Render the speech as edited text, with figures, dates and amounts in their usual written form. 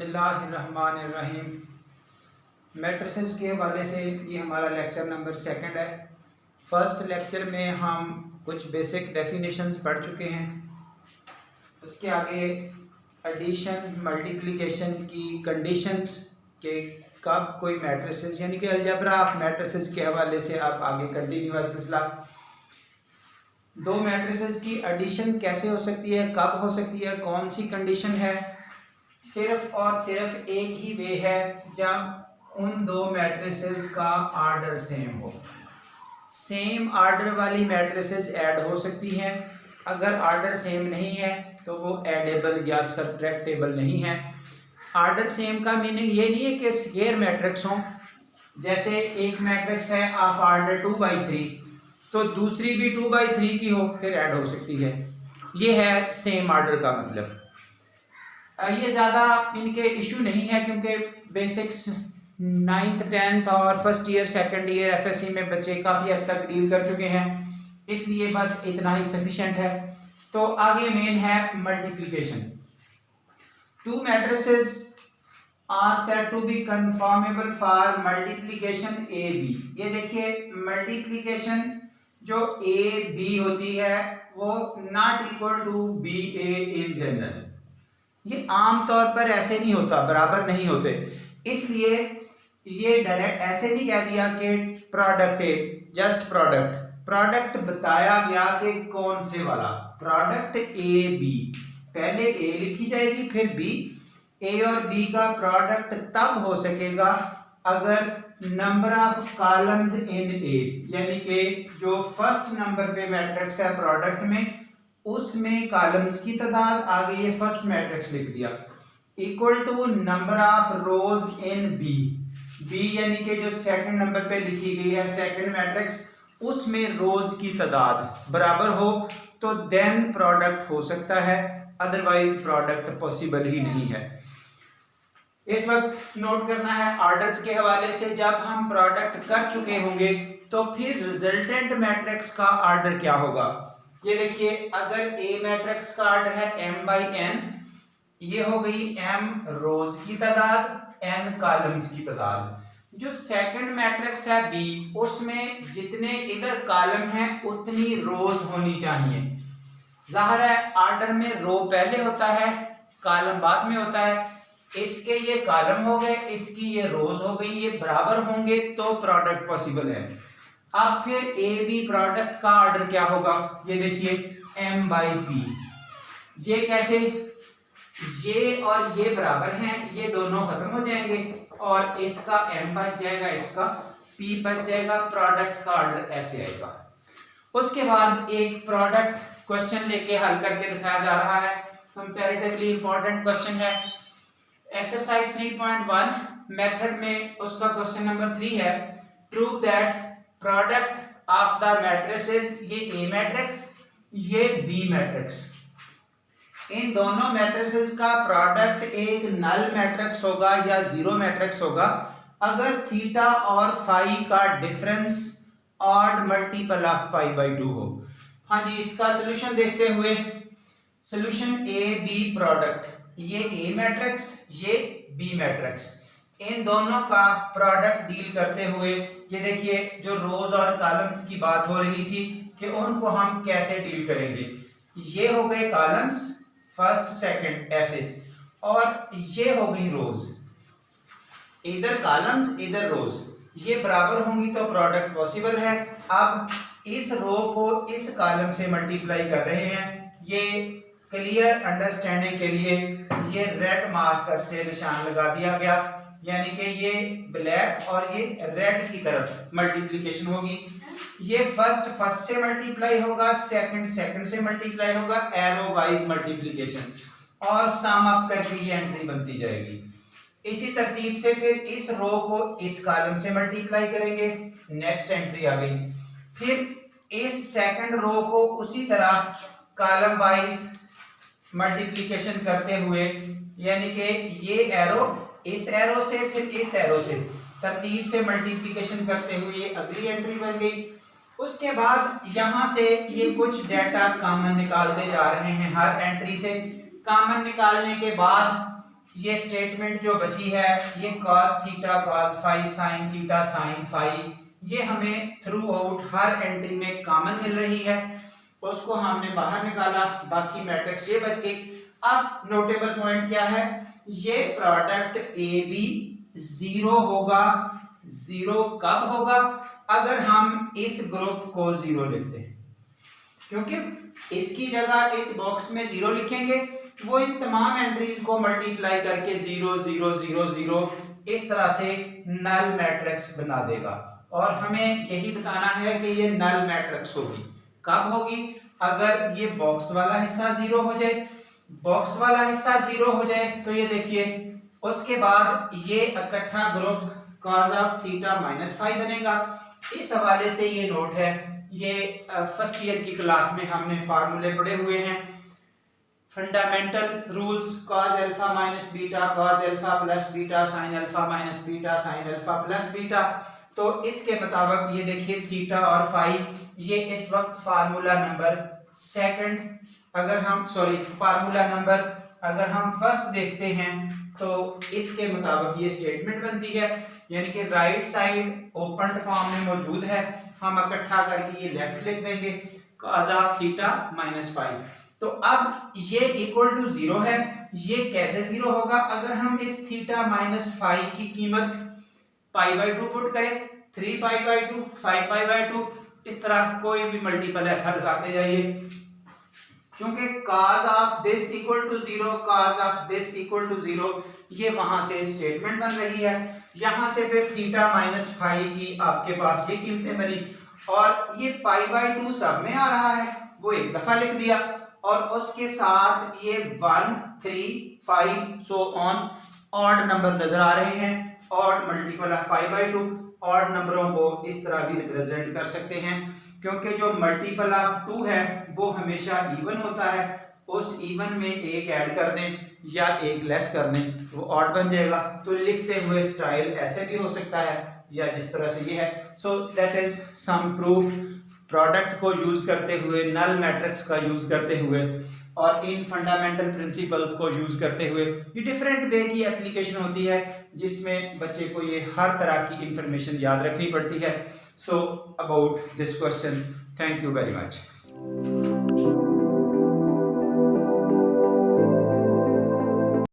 बिस्मिल्लाहिर्रहमानिर्रहीम। मैट्रिसेस के हवाले से ये हमारा लेक्चर नंबर 2 है। फर्स्ट लेक्चर में हम कुछ बेसिक डेफिनेशंस पढ़ चुके हैं। उसके आगे एडिशन मल्टीप्लिकेशन की कंडीशंस के कब कोई मैट्रिसेस यानी कि अलजेब्रा ऑफ मैट्रिसेस के हवाले से अब आगे कंटिन्यू है सिलसिला। दो मैट्रिसेस की एडिशन कैसे हो सकती है, कब हो सकती है, कौन सी कंडीशन है। सिर्फ और सिर्फ एक ही वे है जब उन दो मैट्रिसेस का आर्डर सेम हो। सेम आर्डर वाली मैट्रिसेस ऐड हो सकती हैं। अगर आर्डर सेम नहीं है तो वो एडेबल या सब्ट्रैक्टेबल नहीं है। आर्डर सेम का मीनिंग ये नहीं है कि स्क्वायर मैट्रिक्स हो, जैसे एक मैट्रिक्स है ऑफ आर्डर 2/3 तो दूसरी भी 2/3 की हो फिर ऐड हो सकती है। ये है सेम आर्डर का मतलब। ये ज़्यादा इनके इशू नहीं है क्योंकि बेसिक्स 9th 10th और first year second year FSc में बच्चे काफ़ी हद तक डील कर चुके हैं, इसलिए बस इतना ही सफिशेंट है। तो आगे मेन है multiplication. Two matrices are said to be conformable for multiplication A B. ये देखिए मल्टीप्लिकेशन जो ए बी होती है वो not equal to B A in general. ये आम तौर पर ऐसे नहीं होता, बराबर नहीं होते, इसलिए ये डायरेक्ट ऐसे नहीं कह दिया कि प्रोडक्ट ए, जस्ट प्रोडक्ट बताया गया कि कौन से वाला प्रोडक्ट ए बी। पहले ए लिखी जाएगी फिर बी। ए और बी का प्रोडक्ट तब हो सकेगा अगर नंबर ऑफ कॉलम्स इन ए, यानी कि जो फर्स्ट नंबर पे मैट्रिक्स है प्रोडक्ट में उसमें कॉलम्स की तादाद, आगे ये फर्स्ट मैट्रिक्स लिख दिया, equal to number of rows in B. B यानी कि जो सेकंड नंबर पे लिखी गई है सेकंड मैट्रिक्स उसमें रोज की तादाद बराबर हो तो देन प्रोडक्ट हो सकता है, अदरवाइज प्रोडक्ट पॉसिबल ही नहीं है। इस वक्त नोट करना है ऑर्डर्स के हवाले से, जब हम प्रोडक्ट कर चुके होंगे तो फिर रिजल्टेंट मैट्रिक्स का ऑर्डर क्या होगा। ये देखिए अगर ए मैट्रिक्स का ऑर्डर है m/n, ये हो गई m रोज की तादाद n कॉलम्स की तादाद। जो सेकंड मैट्रिक्स है b उसमें जितने इधर कॉलम हैं उतनी रोज होनी चाहिए। जाहिर है ऑर्डर में रो पहले होता है कॉलम बाद में होता है। इसके ये कॉलम हो गए, इसकी ये रोज हो गई, ये बराबर होंगे तो प्रोडक्ट पॉसिबल है। अब फिर ए बी प्रोडक्ट का ऑर्डर क्या होगा, ये देखिए m/p। ये कैसे, ये और ये बराबर हैं, ये दोनों खत्म हो जाएंगे और इसका m बच जाएगा, इसका p बच जाएगा। प्रोडक्ट का ऑर्डर ऐसे आएगा। उसके बाद एक प्रोडक्ट क्वेश्चन लेके हल करके दिखाया जा रहा है। कंपैरेटिवली इंपॉर्टेंट क्वेश्चन है। एक्सरसाइज 3.1 मेथड में उसका क्वेश्चन नंबर 3 है। Prove that product of the matrices, ये ए मैट्रिक्स ये बी मैट्रिक्स, इन दोनों मैट्रिसेस का प्रोडक्ट एक नल मैट्रिक्स होगा या जीरो मैट्रिक्स होगा अगर थीटा और फाई का डिफरेंस ऑड मल्टीपल ऑफ π/2 हो। हाँ जी, इसका सॉल्यूशन देखते हुए सॉल्यूशन ए बी प्रोडक्ट, ये ए मैट्रिक्स ये बी मैट्रिक्स, इन दोनों का प्रोडक्ट डील करते हुए ये देखिए जो रोज और कॉलम्स की बात हो रही थी कि उनको हम कैसे डील करेंगे। ये हो गए कॉलम्स फर्स्ट सेकंड ऐसे, और ये हो गई रोज, इधर कॉलम्स इधर रोज, ये बराबर होंगी तो प्रोडक्ट पॉसिबल है। अब इस रो को इस कॉलम से मल्टीप्लाई कर रहे हैं। ये क्लियर अंडरस्टैंडिंग के लिए ये रेड मार्कर से निशान लगा दिया गया, यानी कि ये ब्लैक और ये रेड की तरफ मल्टीप्लिकेशन होगी। ये फर्स्ट से मल्टीप्लाई होगा, सेकंड से मल्टीप्लाई होगा, एरो वाइज मल्टीप्लिकेशन, और सम अप करके ये एंट्री बनती जाएगी। इसी तरतीब से फिर इस रो को इस कॉलम से मल्टीप्लाई करेंगे, नेक्स्ट एंट्री आ गई। फिर इस सेकंड रो को उसी तरह कॉलम वाइज मल्टीप्लिकेशन करते हुए, यानी कि ये एरो इस एरो से फिर इस एरो से तरतीब से मल्टीप्लिकेशन करते हुए ये अगली एंट्री बन गई। उसके बाद यहां से ये कुछ डाटा कॉमन निकालते जा रहे हैं हर एंट्री से। कॉमन निकालने के बाद ये स्टेटमेंट जो बची है ये cos theta cos phi sin theta sin phi, ये हमें थ्रू आउट हर एंट्री में कॉमन मिल रही है, उसको हमने बाहर निकाला, बाकी मैट्रिक्स ये बच गई। अब नोटेबल पॉइंट क्या है, ये प्रोडक्ट ए बी जीरो होगा। जीरो कब होगा, अगर हम इस ग्रुप को जीरो लिखते हैं, क्योंकि इसकी जगह इस बॉक्स में जीरो लिखेंगे, वो इन तमाम एंट्रीज को मल्टीप्लाई करके 0 0 0 0 इस तरह से नल मैट्रिक्स बना देगा। और हमें यही बताना है कि ये नल मैट्रिक्स होगी। कब होगी, अगर ये बॉक्स वाला हिस्सा जीरो हो जाए। बॉक्स वाला हिस्सा जीरो हो जाए तो ये देखिए, उसके बाद ये इकट्ठा group cos of theta minus phi बनेगा। इस हवाले से ये नोट है, ये फर्स्ट ईयर की क्लास में हमने फार्मूले पढ़े हुए हैं, fundamental rules cos alpha minus beta cos alpha plus beta sin alpha minus beta sin alpha plus beta. तो इसके मुताबिक ये देखिए थीटा और फाई, ये इस वक्त फार्मूला नंबर सेकंड, अगर हम फार्मूला नंबर अगर हम फर्स्ट देखते हैं तो इसके मुताबिक ये स्टेटमेंट बनती है, यानी कि राइट साइड ओपन फॉर्म में मौजूद है, हम इकट्ठा करके ये लेफ्ट लिख देंगे cos of theta minus phi. तो अब ये इक्वल टू जीरो है, ये कैसे जीरो होगा, अगर हम इस थीटा माइनस फाई की कीमत पाई बाई 2 पुट करें, 3 पाई बाई 2 5 पाई बाई 2, इस तरह कोई भी मल्टीपल ऐसा लगाते जाइए। चूंकि cos of this equal to zero, cos of this equal to zero, ये वहां से स्टेटमेंट बन रही है। यहां से फिर थीटा माइनस फाई की आपके पास ये कीमतें बनी, और ये पाई बाई 2 सब में आ रहा है, वो एक दफा लिख दिया, और उसके साथ ये 1 3 5 सो ऑन ऑड नंबर नजर आ रहे हैं, odd multiple of pi by 2। Odd नंबरों को इस तरह भी रिप्रेजेंट कर सकते हैं, क्योंकि जो मल्टीपल ऑफ 2 है वो हमेशा इवन होता है, उस इवन में एक ऐड कर दें या एक लेस कर दें, वो ऑड बन जाएगा। तो लिखते हुए स्टाइल ऐसे भी हो सकता है, या जिस तरह से ये है। So that is some proof, product को यूज करते हुए, नल मैट्रिक्स का यूज करते हुए, और इन फंडामेंटल प्रिंसिपल्स को यूज करते हुए ये डिफरेंट वे की एप्लीकेशन होती है, जिसमें बच्चे को ये हर तरह की इंफॉर्मेशन याद रखनी पड़ती है। So about this question, thank you very much.